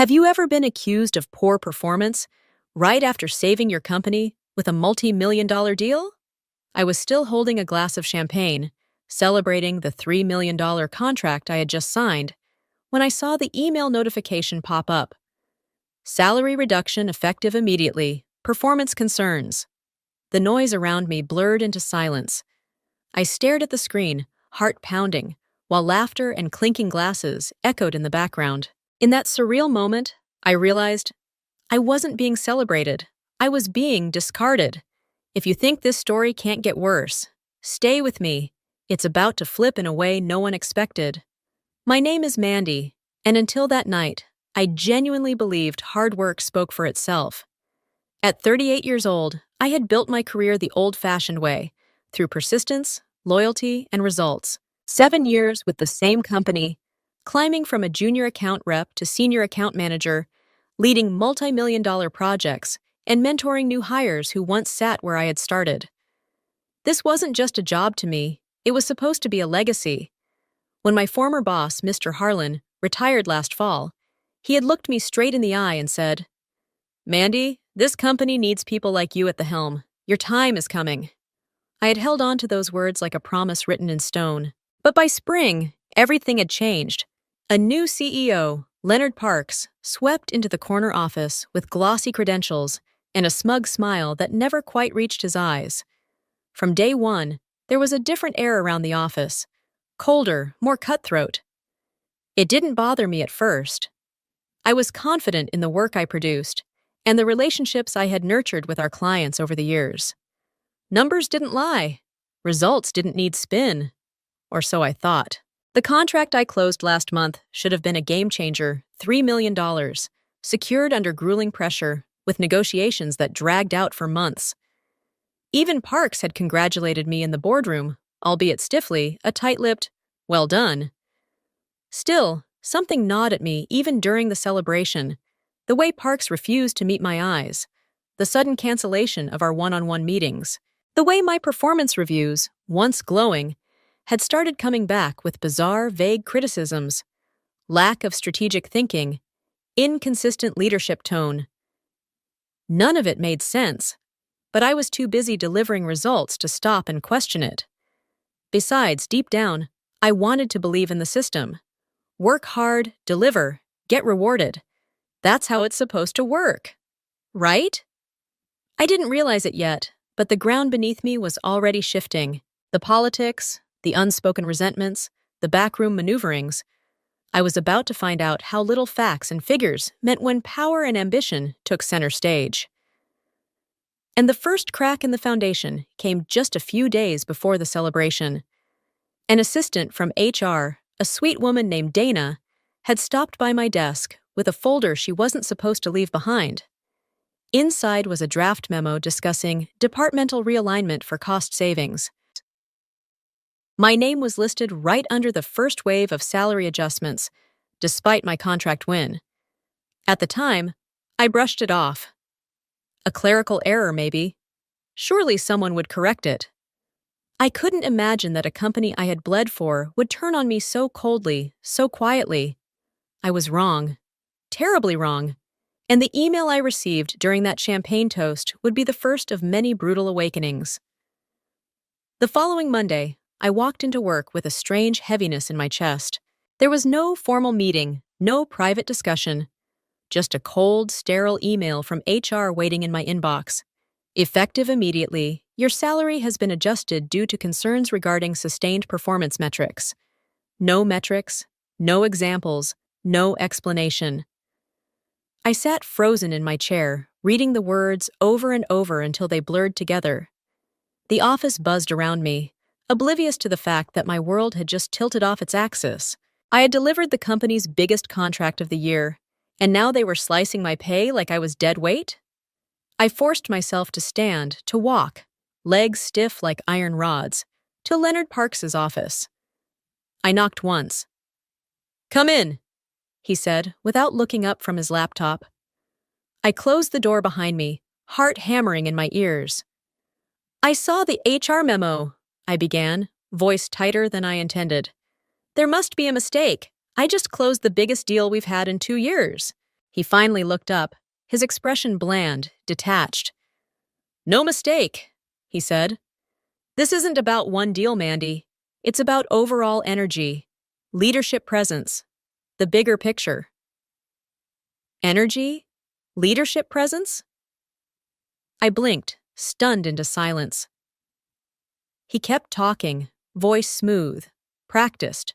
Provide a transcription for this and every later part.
Have you ever been accused of poor performance right after saving your company with a multi-million-dollar deal? I was still holding a glass of champagne, celebrating the $3 million contract I had just signed, when I saw the email notification pop up. Salary reduction effective immediately. Performance concerns. The noise around me blurred into silence. I stared at the screen, heart pounding, while laughter and clinking glasses echoed in the background. In that surreal moment, I realized I wasn't being celebrated. I was being discarded. If you think this story can't get worse, stay with me. It's about to flip in a way no one expected. My name is Mandy, and until that night, I genuinely believed hard work spoke for itself. At 38 years old, I had built my career the old-fashioned way, through persistence, loyalty, and results. 7 years with the same company, climbing from a junior account rep to senior account manager, leading multi-million-dollar projects, and mentoring new hires who once sat where I had started. This wasn't just a job to me, it was supposed to be a legacy. When my former boss, Mr. Harlan, retired last fall, he had looked me straight in the eye and said, "Mandy, this company needs people like you at the helm. Your time is coming." I had held on to those words like a promise written in stone. But by spring, everything had changed. A new CEO, Leonard Parks, swept into the corner office with glossy credentials and a smug smile that never quite reached his eyes. From day one, there was a different air around the office, colder, more cutthroat. It didn't bother me at first. I was confident in the work I produced and the relationships I had nurtured with our clients over the years. Numbers didn't lie. Results didn't need spin. Or so I thought. The contract I closed last month should have been a game-changer, $3 million, secured under grueling pressure, with negotiations that dragged out for months. Even Parks had congratulated me in the boardroom, albeit stiffly, a tight-lipped, "Well done." Still, something gnawed at me even during the celebration. The way Parks refused to meet my eyes, the sudden cancellation of our one-on-one meetings, the way my performance reviews, once glowing, had started coming back with bizarre, vague criticisms, lack of strategic thinking, inconsistent leadership tone. None of it made sense, but I was too busy delivering results to stop and question it. Besides, deep down, I wanted to believe in the system. Work hard, deliver, get rewarded. That's how it's supposed to work, right? I didn't realize it yet, but the ground beneath me was already shifting. The politics, the unspoken resentments, the backroom maneuverings. I was about to find out how little facts and figures meant when power and ambition took center stage. And the first crack in the foundation came just a few days before the celebration. An assistant from HR, a sweet woman named Dana, had stopped by my desk with a folder she wasn't supposed to leave behind. Inside was a draft memo discussing departmental realignment for cost savings. My name was listed right under the first wave of salary adjustments, despite my contract win. At the time, I brushed it off. A clerical error, maybe. Surely someone would correct it. I couldn't imagine that a company I had bled for would turn on me so coldly, so quietly. I was wrong. Terribly wrong. And the email I received during that champagne toast would be the first of many brutal awakenings. The following Monday, I walked into work with a strange heaviness in my chest. There was no formal meeting, no private discussion, just a cold, sterile email from HR waiting in my inbox. Effective immediately, your salary has been adjusted due to concerns regarding sustained performance metrics. No metrics, no examples, no explanation. I sat frozen in my chair, reading the words over and over until they blurred together. The office buzzed around me, oblivious to the fact that my world had just tilted off its axis. I had delivered the company's biggest contract of the year, and now they were slicing my pay like I was dead weight? I forced myself to stand, to walk, legs stiff like iron rods, to Leonard Parks's office. I knocked once. "Come in," he said, without looking up from his laptop. I closed the door behind me, heart hammering in my ears. "I saw the HR memo," I began, voice tighter than I intended. "There must be a mistake. I just closed the biggest deal we've had in 2 years." He finally looked up, his expression bland, detached. "No mistake," he said. "This isn't about one deal, Mandy. It's about overall energy, leadership presence, the bigger picture." Energy? Leadership presence? I blinked, stunned into silence. He kept talking, voice smooth, practiced.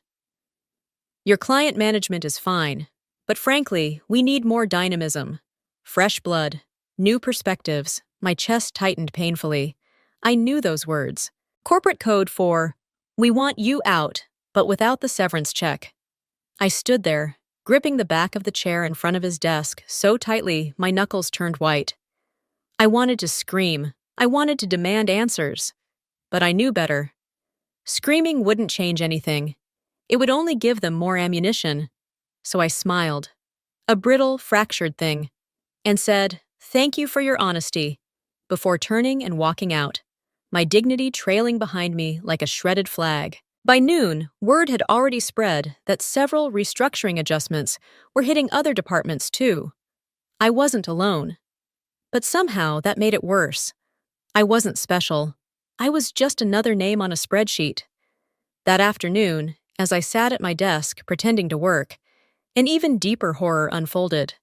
"Your client management is fine, but frankly, we need more dynamism. Fresh blood, new perspectives." My chest tightened painfully. I knew those words. Corporate code for, "We want you out, but without the severance check." I stood there, gripping the back of the chair in front of his desk so tightly my knuckles turned white. I wanted to scream. I wanted to demand answers. But I knew better. Screaming wouldn't change anything. It would only give them more ammunition. So I smiled, a brittle, fractured thing, and said, "Thank you for your honesty," before turning and walking out, my dignity trailing behind me like a shredded flag. By noon, word had already spread that several restructuring adjustments were hitting other departments too. I wasn't alone. But somehow that made it worse. I wasn't special. I was just another name on a spreadsheet. That afternoon, as I sat at my desk pretending to work, an even deeper horror unfolded.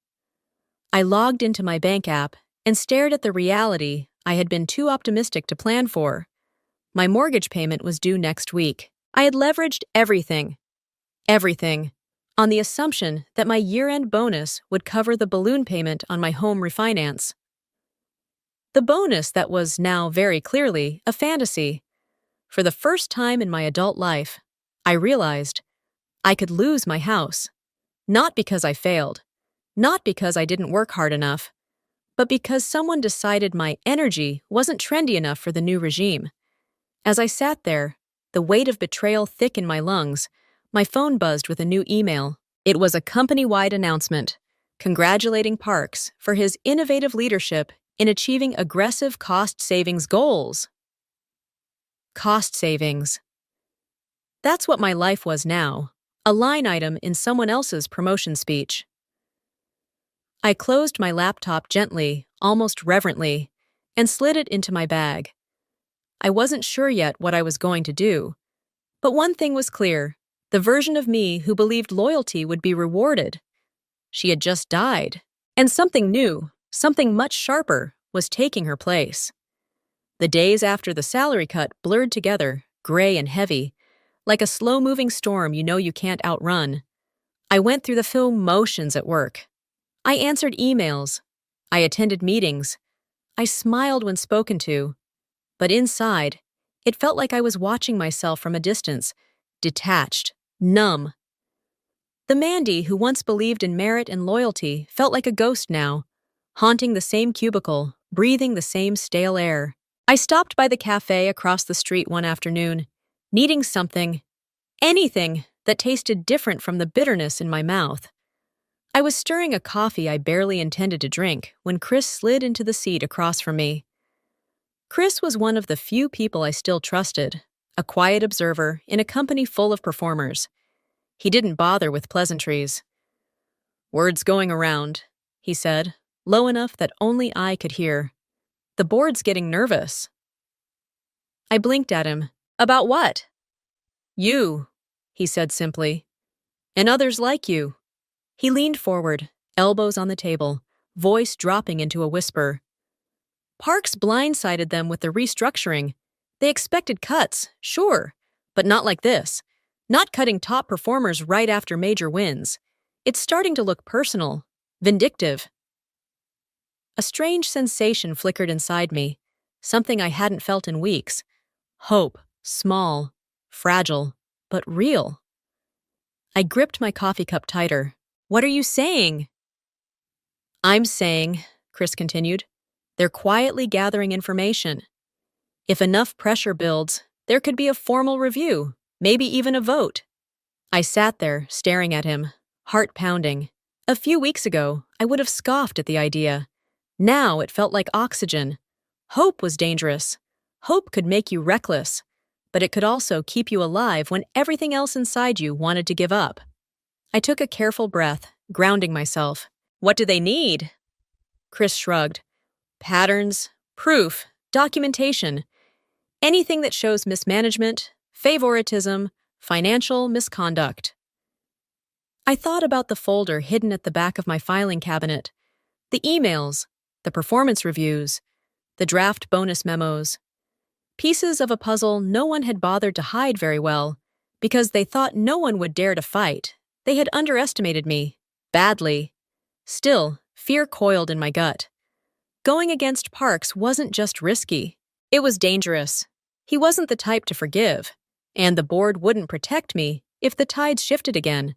I logged into my bank app and stared at the reality I had been too optimistic to plan for. My mortgage payment was due next week. I had leveraged everything, on the assumption that my year-end bonus would cover the balloon payment on my home refinance. The bonus that was now very clearly a fantasy. For the first time in my adult life, I realized I could lose my house. Not because I failed, not because I didn't work hard enough, but because someone decided my energy wasn't trendy enough for the new regime. As I sat there, the weight of betrayal thick in my lungs, my phone buzzed with a new email. It was a company-wide announcement, congratulating Parks for his innovative leadership in achieving aggressive cost savings goals. Cost savings. That's what my life was now, a line item in someone else's promotion speech. I closed my laptop gently, almost reverently, and slid it into my bag. I wasn't sure yet what I was going to do, but one thing was clear: the version of me who believed loyalty would be rewarded. She had just died, and something new, something much sharper, was taking her place. The days after the salary cut blurred together, gray and heavy, like a slow-moving storm you know you can't outrun. I went through the film motions at work. I answered emails. I attended meetings. I smiled when spoken to. But inside, it felt like I was watching myself from a distance, detached, numb. The Mandy who once believed in merit and loyalty felt like a ghost now, haunting the same cubicle, breathing the same stale air. I stopped by the cafe across the street one afternoon, needing something, anything, that tasted different from the bitterness in my mouth. I was stirring a coffee I barely intended to drink when Chris slid into the seat across from me. Chris was one of the few people I still trusted, a quiet observer in a company full of performers. He didn't bother with pleasantries. "Word's going around," he said, low enough that only I could hear. "The board's getting nervous." I blinked at him. "About what?" "You," he said simply. "And others like you." He leaned forward, elbows on the table, voice dropping into a whisper. "Parks blindsided them with the restructuring. They expected cuts, sure, but not like this. Not cutting top performers right after major wins. It's starting to look personal, vindictive." A strange sensation flickered inside me, something I hadn't felt in weeks. Hope, small, fragile, but real. I gripped my coffee cup tighter. "What are you saying?" "I'm saying," Chris continued, "they're quietly gathering information. If enough pressure builds, there could be a formal review, maybe even a vote." I sat there, staring at him, heart pounding. A few weeks ago, I would have scoffed at the idea. Now it felt like oxygen. Hope was dangerous. Hope could make you reckless, but it could also keep you alive when everything else inside you wanted to give up. I took a careful breath, grounding myself. What do they need? Chris shrugged. Patterns, proof, documentation, anything that shows mismanagement, favoritism, financial misconduct. I thought about the folder hidden at the back of my filing cabinet, the emails, the performance reviews, the draft bonus memos, pieces of a puzzle no one had bothered to hide very well because they thought no one would dare to fight. They had underestimated me, badly. Still, fear coiled in my gut. Going against Parks wasn't just risky, it was dangerous. He wasn't the type to forgive, and the board wouldn't protect me if the tides shifted again.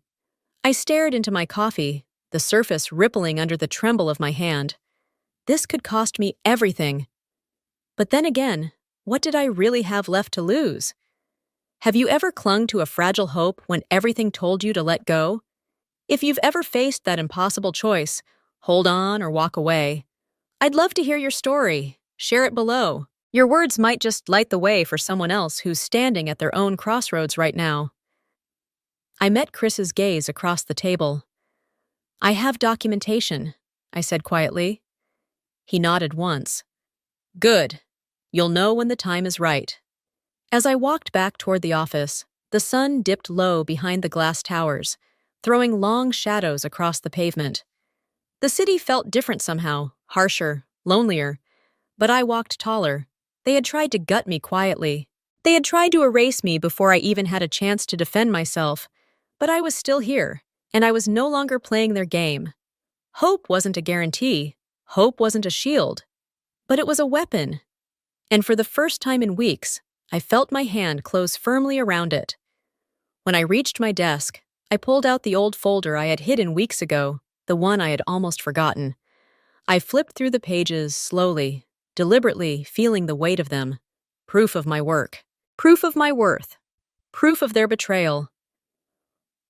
I stared into my coffee, the surface rippling under the tremble of my hand. This could cost me everything. But then again, what did I really have left to lose? Have you ever clung to a fragile hope when everything told you to let go? If you've ever faced that impossible choice, hold on or walk away. I'd love to hear your story. Share it below. Your words might just light the way for someone else who's standing at their own crossroads right now. I met Chris's gaze across the table. I have documentation, I said quietly. He nodded once. Good. You'll know when the time is right. As I walked back toward the office, the sun dipped low behind the glass towers, throwing long shadows across the pavement. The city felt different somehow, harsher, lonelier, but I walked taller. They had tried to gut me quietly. They had tried to erase me before I even had a chance to defend myself, but I was still here, and I was no longer playing their game. Hope wasn't a guarantee. Hope wasn't a shield. But it was a weapon. And for the first time in weeks, I felt my hand close firmly around it. When I reached my desk, I pulled out the old folder I had hidden weeks ago, the one I had almost forgotten. I flipped through the pages slowly, deliberately feeling the weight of them. Proof of my work. Proof of my worth. Proof of their betrayal.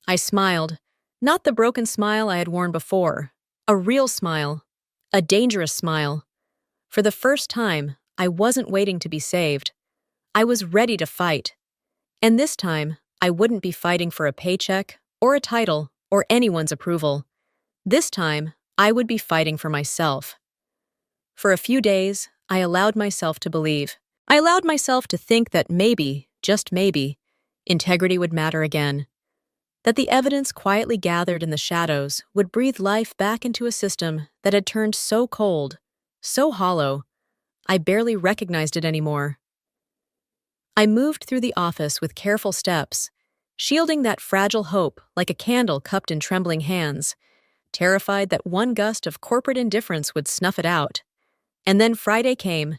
I smiled, not the broken smile I had worn before, a real smile, a dangerous smile. For the first time, I wasn't waiting to be saved. I was ready to fight. And this time, I wouldn't be fighting for a paycheck, or a title, or anyone's approval. This time, I would be fighting for myself. For a few days, I allowed myself to believe. I allowed myself to think that maybe, just maybe, integrity would matter again. That the evidence quietly gathered in the shadows would breathe life back into a system that had turned so cold, so hollow, I barely recognized it anymore. I moved through the office with careful steps, shielding that fragile hope like a candle cupped in trembling hands, terrified that one gust of corporate indifference would snuff it out. And then Friday came,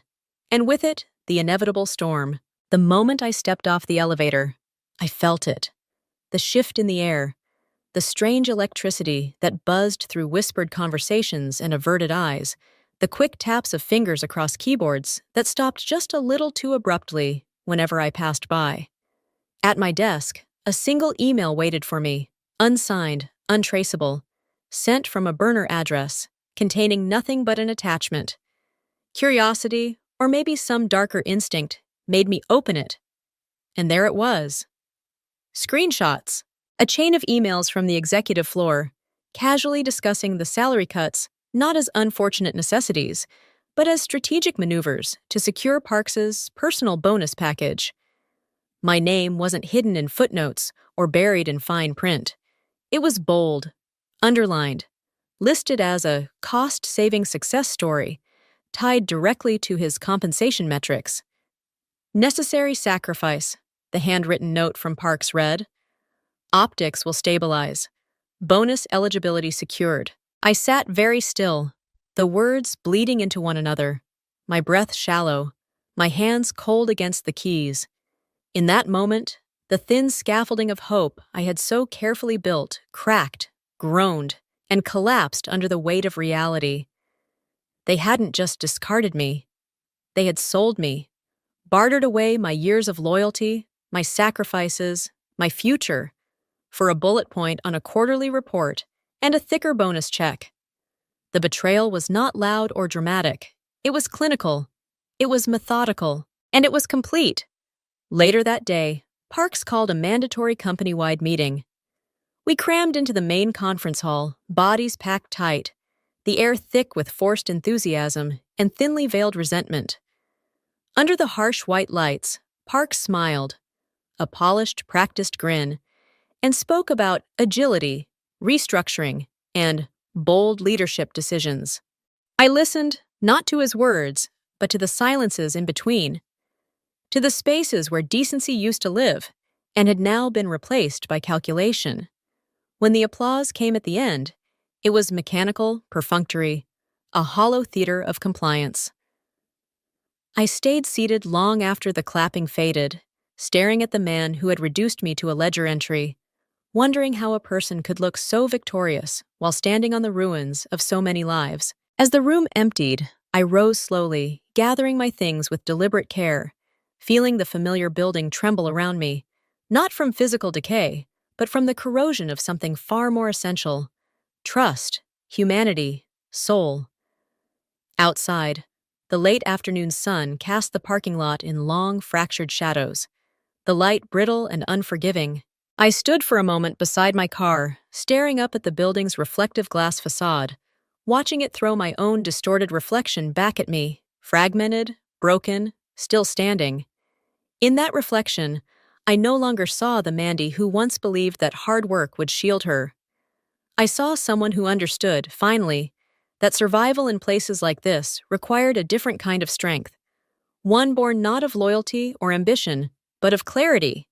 and with it, the inevitable storm. The moment I stepped off the elevator, I felt it. The shift in the air, the strange electricity that buzzed through whispered conversations and averted eyes, the quick taps of fingers across keyboards that stopped just a little too abruptly whenever I passed by. At my desk, a single email waited for me, unsigned, untraceable, sent from a burner address, containing nothing but an attachment. Curiosity, or maybe some darker instinct, made me open it. And there it was. Screenshots. A chain of emails from the executive floor, casually discussing the salary cuts not as unfortunate necessities, but as strategic maneuvers to secure Parks's personal bonus package. My name wasn't hidden in footnotes or buried in fine print. It was bold, underlined, listed as a cost-saving success story, tied directly to his compensation metrics. Necessary sacrifice, the handwritten note from Parks read. Optics will stabilize. Bonus eligibility secured. I sat very still, the words bleeding into one another, my breath shallow, my hands cold against the keys. In that moment, the thin scaffolding of hope I had so carefully built cracked, groaned, and collapsed under the weight of reality. They hadn't just discarded me. They had sold me, bartered away my years of loyalty, my sacrifices, my future, for a bullet point on a quarterly report and a thicker bonus check. The betrayal was not loud or dramatic. It was clinical. It was methodical. And it was complete. Later that day, Parks called a mandatory company-wide meeting. We crammed into the main conference hall, bodies packed tight, the air thick with forced enthusiasm and thinly veiled resentment. Under the harsh white lights, Parks smiled, a polished, practiced grin, and spoke about agility, restructuring, and bold leadership decisions. I listened, not to his words, but to the silences in between, to the spaces where decency used to live and had now been replaced by calculation. When the applause came at the end, it was mechanical, perfunctory, a hollow theater of compliance. I stayed seated long after the clapping faded, staring at the man who had reduced me to a ledger entry, wondering how a person could look so victorious while standing on the ruins of so many lives. As the room emptied, I rose slowly, gathering my things with deliberate care, feeling the familiar building tremble around me, not from physical decay, but from the corrosion of something far more essential: trust, humanity, soul. Outside, the late afternoon sun cast the parking lot in long, fractured shadows, the light brittle and unforgiving. I stood for a moment beside my car, staring up at the building's reflective glass facade, watching it throw my own distorted reflection back at me, fragmented, broken, still standing. In that reflection, I no longer saw the Mandy who once believed that hard work would shield her. I saw someone who understood, finally, that survival in places like this required a different kind of strength, one born not of loyalty or ambition, but of clarity.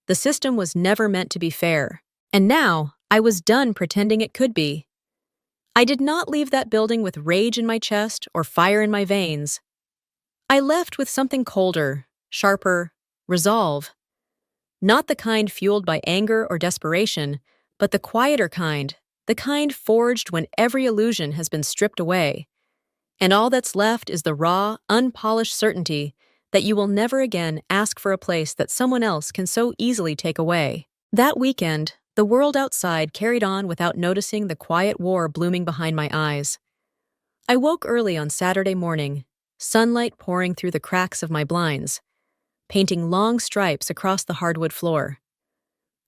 The system was never meant to be fair, and now I was done pretending it could be. I did not leave that building with rage in my chest or fire in my veins. I left with something colder, sharper, resolve. Not the kind fueled by anger or desperation, but the quieter kind, the kind forged when every illusion has been stripped away, and all that's left is the raw, unpolished certainty that you will never again ask for a place that someone else can so easily take away. That weekend, the world outside carried on without noticing the quiet war blooming behind my eyes. I woke early on Saturday morning, sunlight pouring through the cracks of my blinds, painting long stripes across the hardwood floor.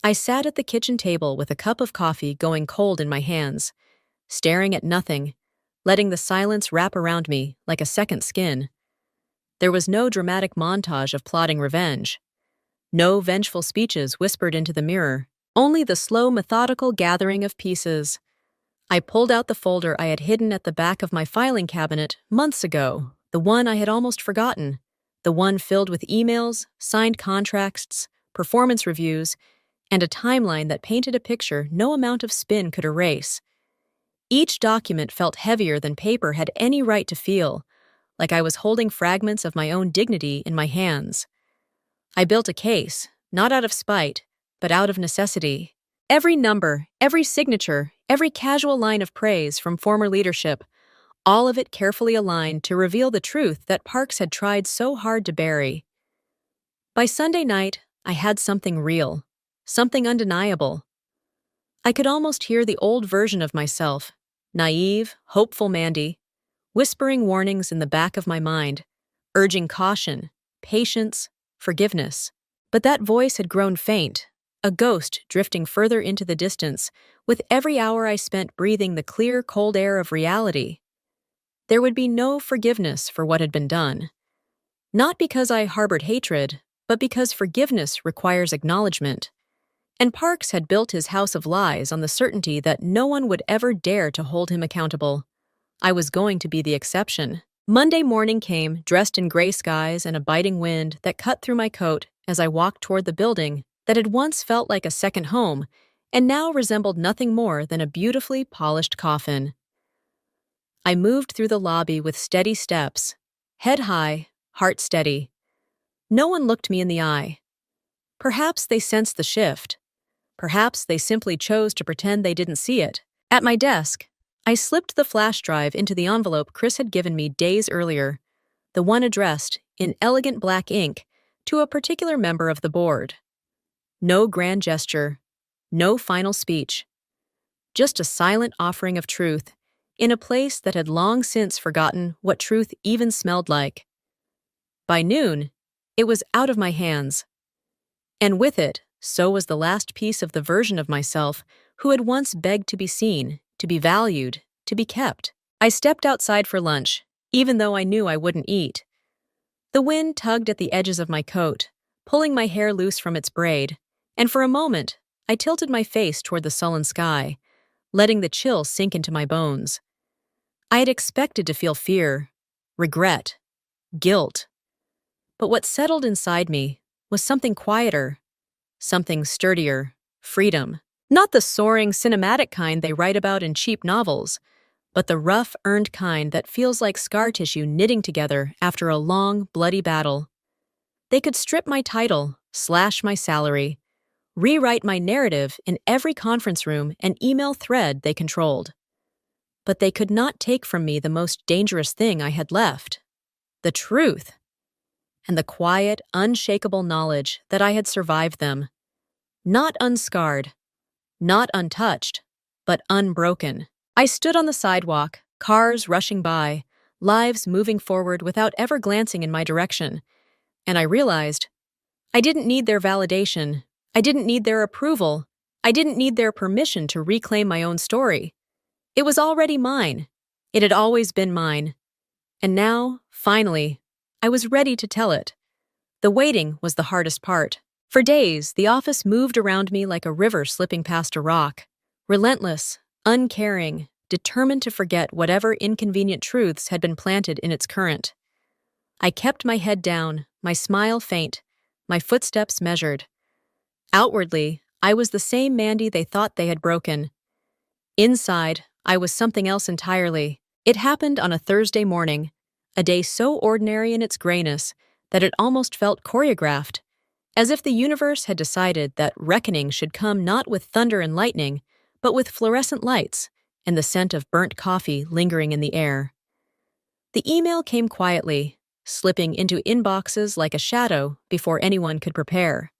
I sat at the kitchen table with a cup of coffee going cold in my hands, staring at nothing, letting the silence wrap around me like a second skin. There was no dramatic montage of plotting revenge, no vengeful speeches whispered into the mirror, only the slow, methodical gathering of pieces. I pulled out the folder I had hidden at the back of my filing cabinet months ago, the one I had almost forgotten, the one filled with emails, signed contracts, performance reviews, and a timeline that painted a picture no amount of spin could erase. Each document felt heavier than paper had any right to feel, like I was holding fragments of my own dignity in my hands. I built a case, not out of spite, but out of necessity. Every number, every signature, every casual line of praise from former leadership, all of it carefully aligned to reveal the truth that Parks had tried so hard to bury. By Sunday night, I had something real, something undeniable. I could almost hear the old version of myself, naive, hopeful Mandy, whispering warnings in the back of my mind, urging caution, patience, forgiveness. But that voice had grown faint, a ghost drifting further into the distance with every hour I spent breathing the clear, cold air of reality. There would be no forgiveness for what had been done. Not because I harbored hatred, but because forgiveness requires acknowledgement. And Parks had built his house of lies on the certainty that no one would ever dare to hold him accountable. I was going to be the exception. Monday morning came, dressed in gray skies and a biting wind that cut through my coat as I walked toward the building that had once felt like a second home and now resembled nothing more than a beautifully polished coffin. I moved through the lobby with steady steps, head high, heart steady. No one looked me in the eye. Perhaps they sensed the shift. Perhaps they simply chose to pretend they didn't see it. At my desk, I slipped the flash drive into the envelope Chris had given me days earlier, the one addressed, in elegant black ink, to a particular member of the board. No grand gesture, no final speech. Just a silent offering of truth, in a place that had long since forgotten what truth even smelled like. By noon, it was out of my hands. And with it, so was the last piece of the version of myself who had once begged to be seen, to be valued, to be kept. I stepped outside for lunch, even though I knew I wouldn't eat. The wind tugged at the edges of my coat, pulling my hair loose from its braid, and for a moment, I tilted my face toward the sullen sky, letting the chill sink into my bones. I had expected to feel fear, regret, guilt. But what settled inside me was something quieter, something sturdier, freedom. Not the soaring cinematic kind they write about in cheap novels, but the rough, earned kind that feels like scar tissue knitting together after a long, bloody battle. They could strip my title, slash my salary, rewrite my narrative in every conference room and email thread they controlled. But they could not take from me the most dangerous thing I had left: the truth, and the quiet, unshakable knowledge that I had survived them. Not unscarred, not untouched, but unbroken. I stood on the sidewalk, cars rushing by, lives moving forward without ever glancing in my direction, and I realized I didn't need their validation, I didn't need their approval, I didn't need their permission to reclaim my own story. It was already mine. It had always been mine. And now, finally, I was ready to tell it. The waiting was the hardest part. For days, the office moved around me like a river slipping past a rock, relentless, uncaring, determined to forget whatever inconvenient truths had been planted in its current. I kept my head down, my smile faint, my footsteps measured. Outwardly, I was the same Mandy they thought they had broken. Inside, I was something else entirely. It happened on a Thursday morning, a day so ordinary in its grayness that it almost felt choreographed, as if the universe had decided that reckoning should come not with thunder and lightning, but with fluorescent lights and the scent of burnt coffee lingering in the air. The email came quietly, slipping into inboxes like a shadow before anyone could prepare.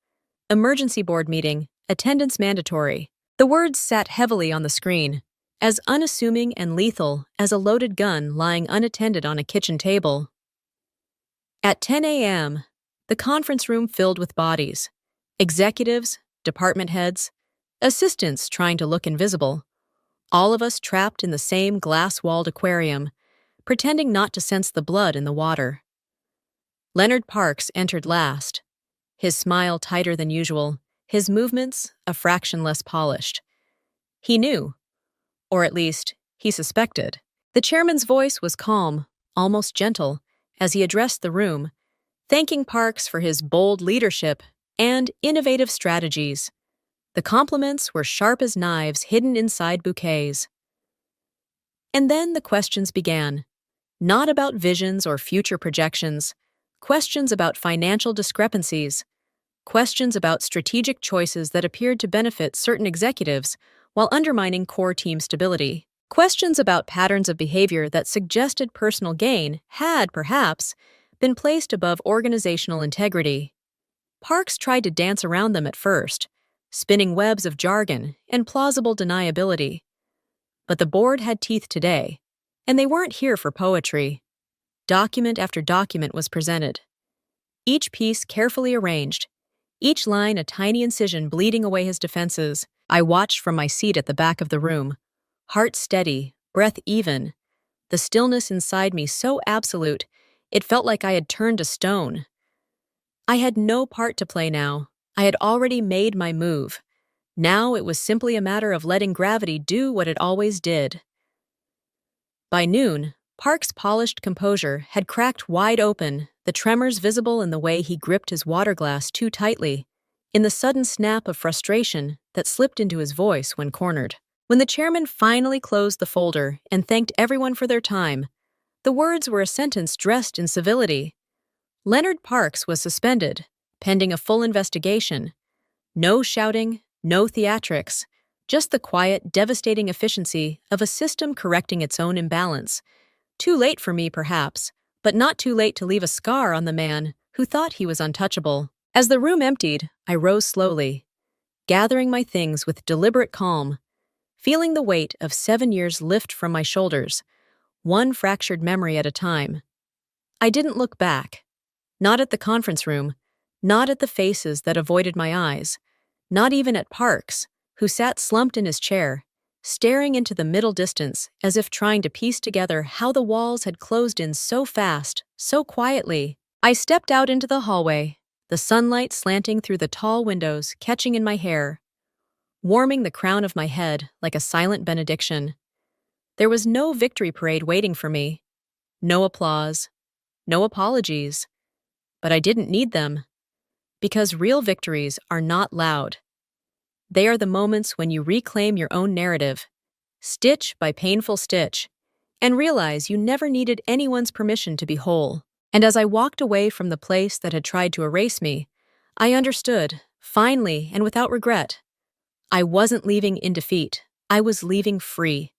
Emergency board meeting, attendance mandatory. The words sat heavily on the screen, as unassuming and lethal as a loaded gun lying unattended on a kitchen table. At 10 a.m., the conference room filled with bodies, executives, department heads, assistants trying to look invisible, all of us trapped in the same glass-walled aquarium, pretending not to sense the blood in the water. Leonard Parks entered last, his smile tighter than usual, his movements a fraction less polished. He knew, or at least, he suspected. The chairman's voice was calm, almost gentle, as he addressed the room, thanking Parks for his bold leadership and innovative strategies. The compliments were sharp as knives hidden inside bouquets. And then the questions began, not about visions or future projections, questions about financial discrepancies, questions about strategic choices that appeared to benefit certain executives while undermining core team stability, questions about patterns of behavior that suggested personal gain had, perhaps, been placed above organizational integrity. Parks tried to dance around them at first, spinning webs of jargon and plausible deniability. But the board had teeth today, and they weren't here for poetry. Document after document was presented, each piece carefully arranged, each line a tiny incision bleeding away his defenses. I watched from my seat at the back of the room, heart steady, breath even, the stillness inside me so absolute it felt like I had turned to stone. I had no part to play now. I had already made my move. Now it was simply a matter of letting gravity do what it always did. By noon, Parks' polished composure had cracked wide open, the tremors visible in the way he gripped his water glass too tightly, in the sudden snap of frustration that slipped into his voice when cornered. When the chairman finally closed the folder and thanked everyone for their time, the words were a sentence dressed in civility. Leonard Parks was suspended, pending a full investigation. No shouting, no theatrics, just the quiet, devastating efficiency of a system correcting its own imbalance. Too late for me, perhaps, but not too late to leave a scar on the man who thought he was untouchable. As the room emptied, I rose slowly, gathering my things with deliberate calm, feeling the weight of 7 years lift from my shoulders, one fractured memory at a time. I didn't look back, not at the conference room, not at the faces that avoided my eyes, not even at Parks, who sat slumped in his chair, staring into the middle distance as if trying to piece together how the walls had closed in so fast, so quietly. I stepped out into the hallway, the sunlight slanting through the tall windows, catching in my hair, warming the crown of my head like a silent benediction. There was no victory parade waiting for me, no applause, no apologies. But I didn't need them, because real victories are not loud. They are the moments when you reclaim your own narrative, stitch by painful stitch, and realize you never needed anyone's permission to be whole. And as I walked away from the place that had tried to erase me, I understood, finally and without regret. I wasn't leaving in defeat. I was leaving free.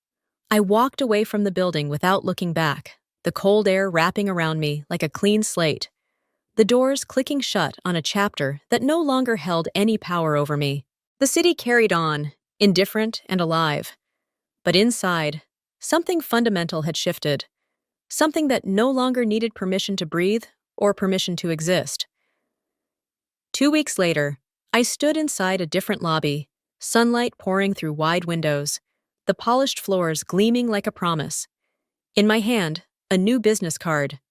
I walked away from the building without looking back, the cold air wrapping around me like a clean slate, the doors clicking shut on a chapter that no longer held any power over me. The city carried on, indifferent and alive. But inside, something fundamental had shifted, something that no longer needed permission to breathe or permission to exist. 2 weeks later, I stood inside a different lobby, sunlight pouring through wide windows, the polished floors gleaming like a promise. In my hand, a new business card,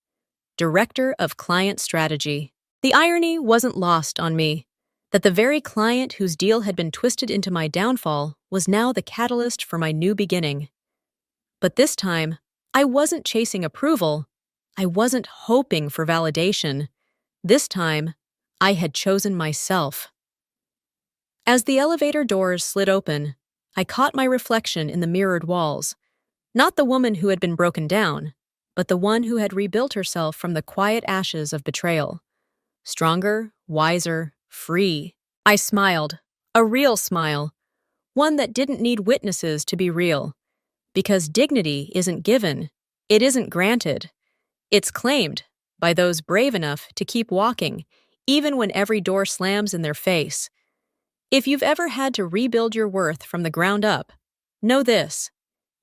Director of Client Strategy. The irony wasn't lost on me, that the very client whose deal had been twisted into my downfall was now the catalyst for my new beginning. But this time, I wasn't chasing approval. I wasn't hoping for validation. This time, I had chosen myself. As the elevator doors slid open, I caught my reflection in the mirrored walls. Not the woman who had been broken down, but the one who had rebuilt herself from the quiet ashes of betrayal. Stronger, wiser, free. I smiled, a real smile, one that didn't need witnesses to be real. Because dignity isn't given, it isn't granted. It's claimed by those brave enough to keep walking, even when every door slams in their face. If you've ever had to rebuild your worth from the ground up, know this: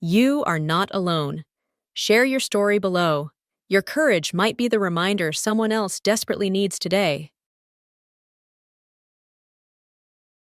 you are not alone. Share your story below. Your courage might be the reminder someone else desperately needs today.